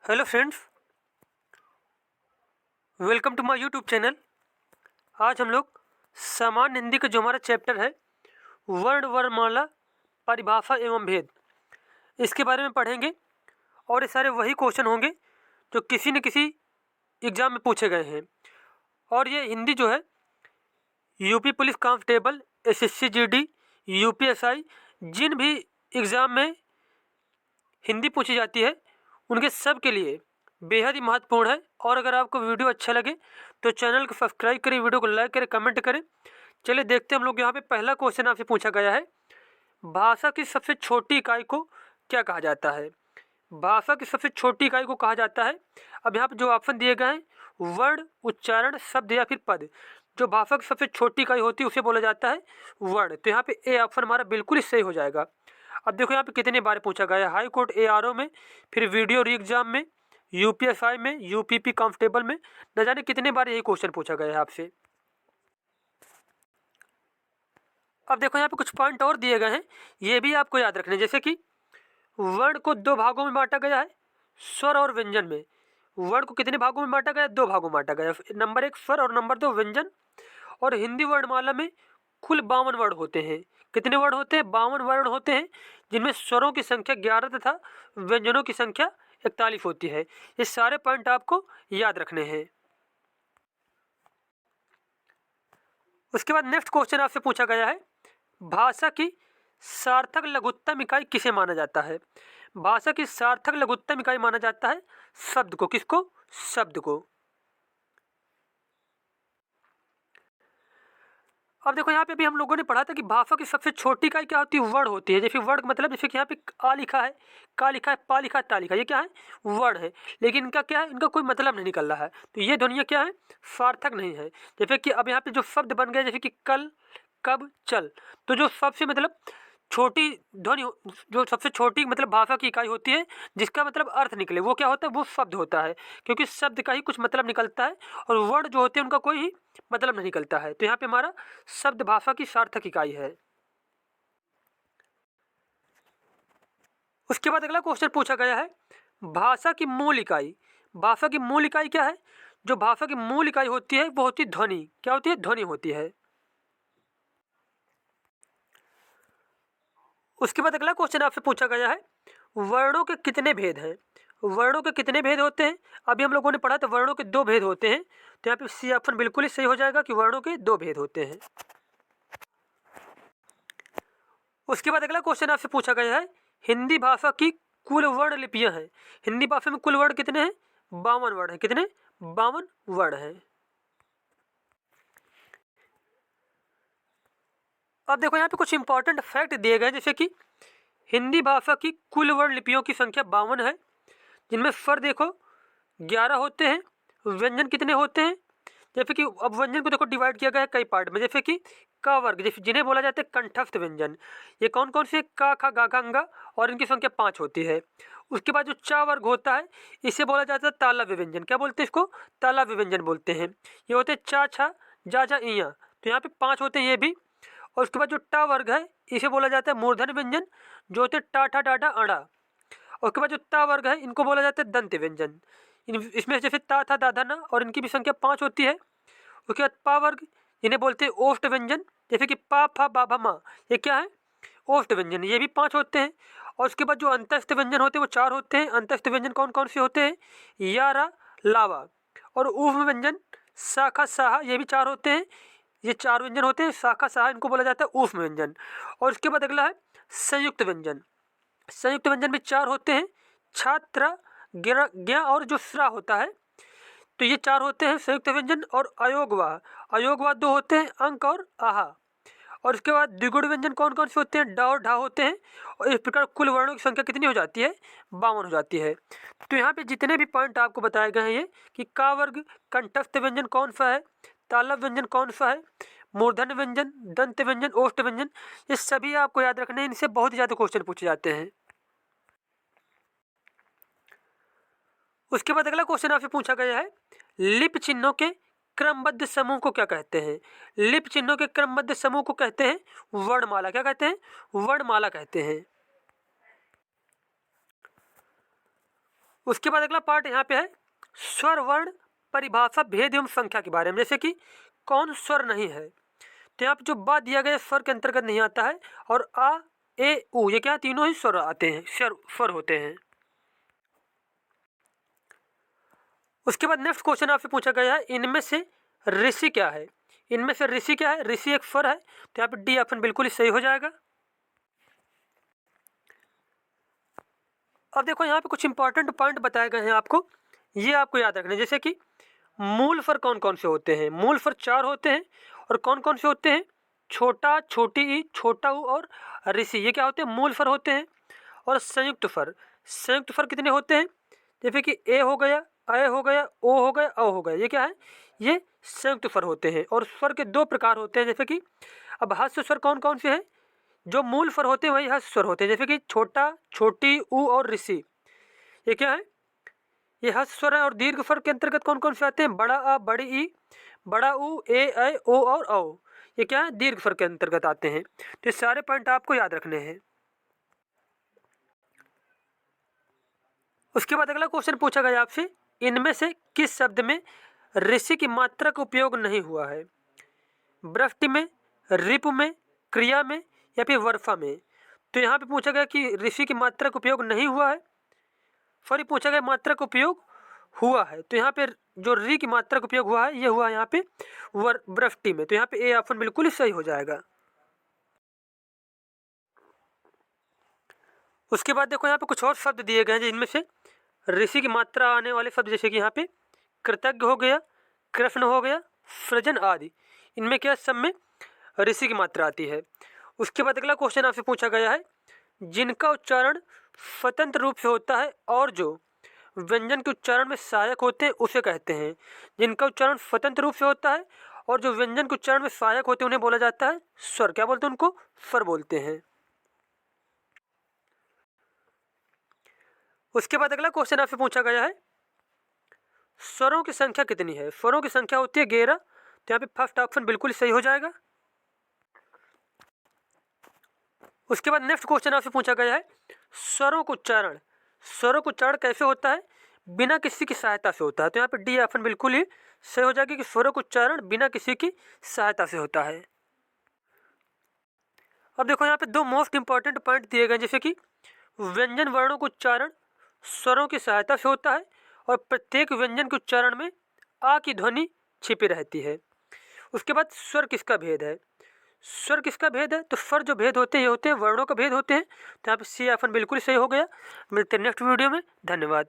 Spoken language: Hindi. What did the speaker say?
Hello friends, welcome to my YouTube channel. आज हम लोग सामान्य हिंदी का जो हमारा चैप्टर है वर्ण वर्णमाला परिभाषा एवं भेद, इसके बारे में पढ़ेंगे। और ये सारे वही क्वेश्चन होंगे जो किसी न किसी एग्ज़ाम में पूछे गए हैं। और ये हिंदी जो है UP police constable, SSC GD, UPSI, जिन भी एग्ज़ाम में हिंदी पूछी जाती है उनके सब के लिए बेहद ही महत्वपूर्ण है। और अगर आपको वीडियो अच्छा लगे तो चैनल को सब्सक्राइब करें, वीडियो को लाइक करें, कमेंट करें। चलिए देखते हैं हम लोग। यहाँ पे पहला क्वेश्चन आपसे पूछा गया है, भाषा की सबसे छोटी इकाई को क्या कहा जाता है। भाषा की सबसे छोटी इकाई को कहा जाता है, अब यहाँ पे जो ऑप्शन दिए गए हैं, वर्ण, उच्चारण, शब्द या फिर पद। जो भाषा की सबसे छोटी इकाई होती है उसे बोला जाता है वर्ण। तो यहाँ पे ए ऑप्शन हमारा बिल्कुल ही सही हो जाएगा। अब देखो यहाँ पे कितने बार पूछा गया है, हाई कोर्ट एआरओ में, फिर वीडियो री एग्जाम में, यूपीएसआई में, यूपीपी कांस्टेबल में, न जाने कितने बार यही क्वेश्चन पूछा गया है आपसे। अब देखो यहाँ पे कुछ पॉइंट और दिए गए हैं, ये भी आपको याद रखने, जैसे कि वर्ण को दो भागों में बांटा गया है, स्वर और व्यंजन में। वर्ण को कितने भागों में बांटा गया? दो भागों में बांटा गया, नंबर एक स्वर और नंबर दो व्यंजन। और हिंदी वर्णमाला में कुल 52 वर्ण होते हैं। कितने वर्ण होते हैं? 52 वर्ण होते हैं, जिनमें स्वरों की संख्या 11 तथा व्यंजनों की संख्या 41 होती है। ये सारे पॉइंट आपको याद रखने हैं। उसके बाद नेक्स्ट क्वेश्चन आपसे पूछा गया है, भाषा की सार्थक लघुत्तम इकाई किसे माना जाता है। भाषा की सार्थक लघुत्तम इकाई माना जाता है शब्द को। किसको? शब्द को। अब देखो यहाँ पे भी हम लोगों ने पढ़ा था कि भाषा की सबसे छोटी इकाई क्या होती है? वर्ण होती है। जैसे वर्ण मतलब, जैसे कि यहाँ पे आ लिखा है, का लिखा है, पा लिखा है, ता लिखा है, ये क्या है? वर्ण है। लेकिन इनका क्या है? इनका कोई मतलब नहीं निकल रहा है, तो ये ध्वनियाँ क्या है? सार्थक नहीं है। जैसे कि अब यहाँ पे जो शब्द बन गए, जैसे कि कल, कब, चल, तो जो सबसे मतलब छोटी ध्वनि, जो सबसे छोटी मतलब भाषा की इकाई होती है जिसका मतलब अर्थ निकले, वो क्या होता है? वो शब्द होता है, क्योंकि शब्द का ही कुछ मतलब निकलता है और वर्ण जो होते हैं उनका कोई ही मतलब नहीं निकलता है। तो यहाँ पे हमारा शब्द भाषा की सार्थक इकाई है। उसके बाद अगला क्वेश्चन पूछा गया है, भाषा की मूल इकाई। भाषा की मूल इकाई क्या है? जो भाषा की मूल इकाई होती है वो होती है ध्वनि। क्या होती है? ध्वनि होती है। उसके बाद अगला क्वेश्चन आपसे पूछा गया है, वर्णों के कितने भेद हैं। वर्णों के कितने भेद होते हैं? अभी हम लोगों ने पढ़ा तो वर्णों के दो भेद होते हैं। तो यहाँ पे सी ऑप्शन बिल्कुल ही सही हो जाएगा कि वर्णों के दो भेद होते हैं। उसके बाद अगला क्वेश्चन आपसे पूछा गया है, हिंदी भाषा की कुल वर्ण लिपियां हैं। हिंदी भाषा में कुल वर्ण कितने हैं? 52 वर्ण हैं। कितने? 52 वर्ण हैं। अब देखो यहाँ पे कुछ इंपॉर्टेंट फैक्ट दिए गए हैं, जैसे कि हिंदी भाषा की कुल वर्ण लिपियों की संख्या 52 है, जिनमें स्वर देखो 11 होते हैं। व्यंजन कितने होते हैं? जैसे कि अब व्यंजन को देखो डिवाइड किया गया है कई पार्ट में, जैसे कि का वर्ग, जैसे जिन्हें बोला जाता है कंठस्थ व्यंजन। ये कौन कौन से? का, खा, गा, खा, अंगा, और इनकी संख्या 5 होती है। उसके बाद जो चा वर्ग होता है इसे बोला जाता है तालव्य व्यंजन। क्या बोलते हैं इसको? तालव्य व्यंजन बोलते हैं। ये होते हैं चा, छा, जा, जा, इया। तो यहाँ पे 5 होते हैं ये भी। और उसके बाद जो टा वर्ग है इसे बोला जाता है मूर्धन्य व्यंजन, जो होते हैं टा, ठा, डाडा, अड़ा। और उसके बाद जो ता वर्ग है इनको बोला जाता है दंत व्यंजन। इसमें जैसे ता, था, दाधा, ना, और इनकी भी संख्या 5 होती है। उसके बाद पा वर्ग, इन्हें बोलते हैं ओष्ठ व्यंजन, जैसे कि पा, फा, बा, भा, मा, ये क्या है? ओष्ठ व्यंजन। ये भी 5 होते हैं। और उसके बाद जो अंतस्थ व्यंजन होते हैं वो 4 होते हैं। अंतस्थ व्यंजन कौन कौन से होते हैं? या, रा, लावा। और ऊष्म व्यंजन शाखा, साहा, ये भी 4 होते हैं। ये 4 व्यंजन होते हैं। शाखा, साहा, इनको बोला जाता है ऊष्म व्यंजन। और उसके बाद अगला है संयुक्त व्यंजन। संयुक्त व्यंजन में 4 होते हैं, छात्र, ज्ञ और जो श्रा होता है। तो ये 4 होते हैं संयुक्त व्यंजन। और अयोगवाह, अयोगवाह 2 होते हैं, अंक और आहा। और उसके बाद द्विगुण व्यंजन कौन कौन से होते हैं? डा और ढा होते हैं। और इस प्रकार कुल वर्णों की संख्या कितनी हो जाती है? 52 हो जाती है। तो यहाँ पे जितने भी पॉइंट आपको बताए गए हैं, ये कि का वर्ग, कंठस्थ व्यंजन कौन सा है, तालव्य व्यंजन कौन सा है, मूर्धन्य व्यंजन, दंत व्यंजन, ओष्ठ व्यंजन, ये सभी आपको याद रखने हैं। इनसे बहुत ज़्यादा क्वेश्चन पूछे जाते हैं। उसके बाद अगला क्वेश्चन आपसे पूछा गया है, लिप चिन्हों के क्रमबद्ध समूह को क्या कहते हैं। लिप चिन्हों के क्रमबद्ध समूह को कहते हैं वर्णमाला। क्या कहते हैं? वर्णमाला कहते हैं। उसके बाद अगला पार्ट यहाँ पे है स्वर वर्ण परिभाषा भेद एवं संख्या के बारे में, जैसे कि कौन स्वर नहीं है। तो यहाँ पे जो बा दिया गया स्वर के अंतर्गत नहीं आता है, और आ ए उ ये क्या तीनों ही स्वर आते हैं, स्वर होते हैं। उसके बाद नेक्स्ट क्वेश्चन आपसे पूछा गया है इनमें से ऋषि क्या है। इनमें से ऋषि क्या है, ऋषि एक स्वर है, तो यहाँ पे डी ऑप्शन बिल्कुल ही सही हो जाएगा। अब देखो यहाँ पे कुछ इंपॉर्टेंट पॉइंट बताए गए हैं आपको, ये आपको याद रखना है। जैसे कि मूल स्वर कौन कौन से होते हैं, मूल स्वर 4 होते हैं, और कौन कौन से होते हैं, छोटा, छोटी ई, छोटा ऊ और ऋषि, ये क्या होते हैं, मूल स्वर होते हैं। और संयुक्त स्वर कितने होते हैं, जैसे कि ए हो गया, अ हो गया, ओ हो गया, औ हो गया, ये क्या है, ये संयुक्त स्वर होते हैं। और स्वर के 2 प्रकार होते हैं, जैसे कि अब हास्य स्वर कौन कौन से हैं, जो मूल स्वर होते हैं वही हास्य स्वर होते हैं, जैसे कि छोटा, छोटी, ऊ और ऋषि, ये क्या है, ये हास्य स्वर है। और दीर्घ स्वर के अंतर्गत कौन कौन से आते हैं, बड़ा आ, बड़ी ई, बड़ा ऊ, ए, ऐ, ओ और औ, ये क्या है, दीर्घ स्वर के अंतर्गत आते हैं। तो ये सारे पॉइंट आपको याद रखने हैं। उसके बाद अगला क्वेश्चन पूछा गया आपसे इनमें से किस शब्द में ऋषि की मात्रा का उपयोग नहीं हुआ है, वृष्टि में, रिपु में, क्रिया में या फिर वर्फा में। तो यहाँ पे पूछा गया कि ऋषि की मात्रा का उपयोग नहीं हुआ है, सॉरी पूछा गया मात्रा का उपयोग हुआ है। तो यहाँ पे जो री की मात्रा का उपयोग हुआ है ये हुआ यहाँ पे वृष्टि में। तो यहाँ पे ए ऑप्शन बिल्कुल ही सही हो जाएगा। उसके बाद देखो यहाँ पे कुछ और शब्द दिए गए हैं जिनमें से ऋषि की मात्रा आने वाले शब्द, जैसे कि यहाँ पे कृतज्ञ हो गया, कृष्ण हो गया, सृजन आदि, इनमें क्या सब में ऋषि की मात्रा आती है। उसके बाद अगला क्वेश्चन आपसे पूछा गया है जिनका उच्चारण स्वतंत्र रूप से होता है और जो व्यंजन के उच्चारण में सहायक होते हैं उसे कहते हैं। जिनका उच्चारण स्वतंत्र रूप से होता है और जो व्यंजन के उच्चारण में सहायक होते हैं उन्हें बोला जाता है स्वर। क्या बोलते हैं उनको, स्वर बोलते हैं। उसके बाद अगला क्वेश्चन आपसे पूछा गया है स्वरों की संख्या कितनी है। स्वरों की संख्या होती है 11। तो यहाँ पे फर्स्ट ऑप्शन बिल्कुल सही हो जाएगा। उसके बाद नेक्स्ट क्वेश्चन आपसे पूछा गया है स्वरों का उच्चारण कैसे होता है, बिना किसी की सहायता से होता है। तो यहाँ पे डी ऑप्शन बिल्कुल ही सही हो जाएगा कि स्वरों का उच्चारण बिना किसी की सहायता से होता है। अब देखो यहाँ पे 2 मोस्ट इंपॉर्टेंट पॉइंट दिए गए, जैसे कि व्यंजन वर्णों का उच्चारण स्वरों की सहायता से होता है और प्रत्येक व्यंजन के उच्चारण में आ की ध्वनि छिपी रहती है। उसके बाद स्वर किसका भेद है, स्वर किसका भेद है, तो स्वर जो भेद होते हैं ये होते हैं वर्णों का भेद होते हैं। तो यहाँ पे सी ऑप्शन बिल्कुल सही हो गया। मिलते हैं नेक्स्ट वीडियो में, धन्यवाद।